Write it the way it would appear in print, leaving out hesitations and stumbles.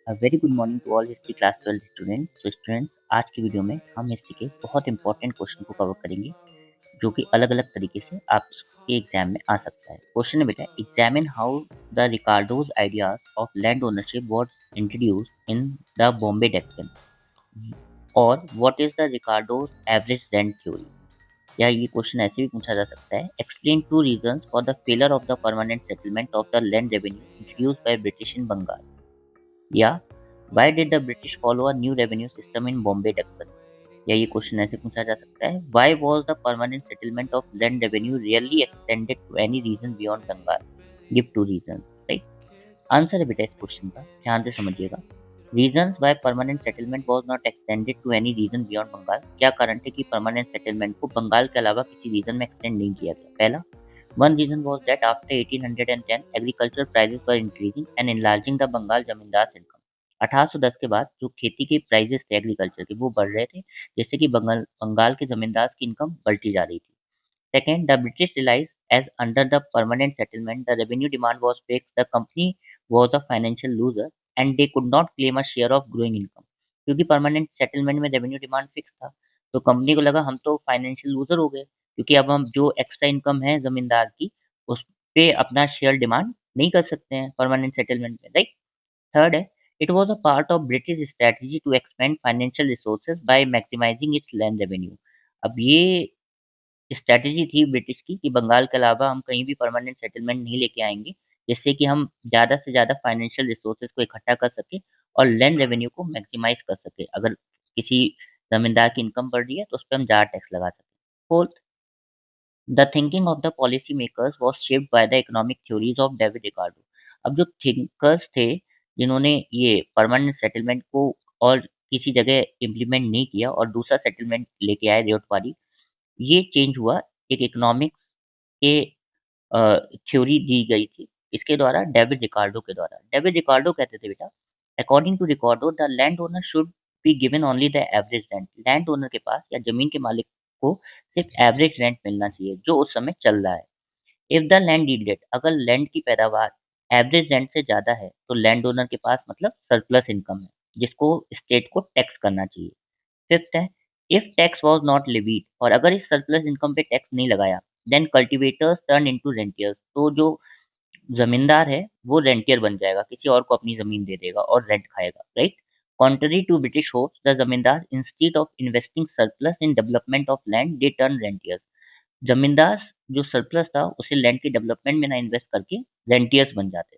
Very good morning to all history class 12 student. तो students, आज की वीडियो में हम हिस्ट्री के बहुत इंपॉर्टेंट क्वेश्चन को कवर करेंगे जो कि अलग अलग तरीके से आपके एग्जाम में आ सकता है। क्वेश्चन है बेटा, examine how the Ricardo's ideas of land ownership was introduced in the Bombay Deccan, और what is the Ricardo's average rent theory. या ये क्वेश्चन ऐसे भी पूछा जा सकता है, explain two reasons for the failure of the permanent settlement of the land revenue introduced by British in Bengal. या Why did the British follow a new revenue system in Bombay Deccan? या ये question ऐसे पूछा जा सकता है, Why was the permanent settlement of land revenue rarely extended to any region beyond Bengal? Give two reasons, right? Answer है बेटा इस क्वेश्चन का, ध्यान से समझिएगा। Reasons why permanent settlement was not extended to any region beyond Bengal। क्या कारण थे कि permanent settlement को बंगाल के अलावा किसी रीजन में एक्सटेंड नहीं किया गया। पहला, one reason was that after 1810 agricultural prices were increasing and enlarging the Bengal जमींदार income। 1810 के बाद जो खेती के प्राइसेस थे एग्रीकल्चर के, वो बढ़ रहे थे, जिससे कि बंगाल के जमींदार की इनकम बढ़ती जा रही थी। Second, the British realized as under the permanent settlement the revenue demand was fixed, the company was a financial loser and they could not claim a share of growing income। क्योंकि permanent settlement में revenue demand fix था, तो company को लगा हम तो financial loser हो गए, क्योंकि अब हम जो एक्स्ट्रा इनकम है जमींदार की, उस पे अपना शेयर डिमांड नहीं कर सकते हैं परमानेंट सेटलमेंट में, राइट। थर्ड है, it was a part of British strategy to expand financial resources by maximising its land revenue. अब ये स्ट्रैटेजी थी ब्रिटिश की कि बंगाल के अलावा हम कहीं भी परमानेंट सेटलमेंट नहीं लेके आएँगे, जिससे कि हम ज़्यादा से ज़्यादा फाइनेंशियल रिसोर्सेज़ को इकट्ठा कर सकें और लैंड रेवेन्यू को मैक्सिमाइज़ कर सकें। अगर किसी ज़मींदार की इनकम बढ़ रही है, तो उसपे हम ज़्यादा टैक्स लगा सकें। Fourth, the thinking of the policy makers was shaped by the economic theories of David Ricardo. अब जो थिंकर्स थे, जिन्होंने ये परमानेंट सेटलमेंट को और किसी जगह इम्प्लीमेंट नहीं किया और दूसरा सेटलमेंट लेके आए रेटवारी, ये चेंज हुआ एक इकोनॉमिक्स के थ्योरी दी गई थी, इसके द्वारा डेविड रिकार्डो के द्वारा। डेविड रिकार्डो कहते थे बेटा, according to Ricardo the land owner should be given only the average rent. Land owner के पास या जमीन के मालिक को सिर्फ एवरेज रेंट मिलना चाहिए जो उस समय चल रहा है। इफ द लैंड यील्डेड, अगर लैंड की पैदावार एवरेज रेंट से ज़्यादा है, तो लैंड ओनर के पास मतलब सरप्लस इनकम है, जिसको स्टेट को टैक्स करना चाहिए। फिफ्थ है, if tax was not levied, और अगर इस सरप्लस इनकम पे टैक्स नहीं लगाया, देन कल्टीवेटर्स टर्न इनटू रेंटियर्स। तो जो जमींदार है वो रेंटियर बन जाएगा, किसी और को अपनी जमीन दे देगा और रेंट खाएगा, right. Contrary to British hopes, the zamindar instead of investing surplus in development of land they turn rentiers. Zamindar जो सरप्लस था उसे लैंड के डेवलपमेंट में ना इन्वेस्ट करके रेंटियर्स बन जाते।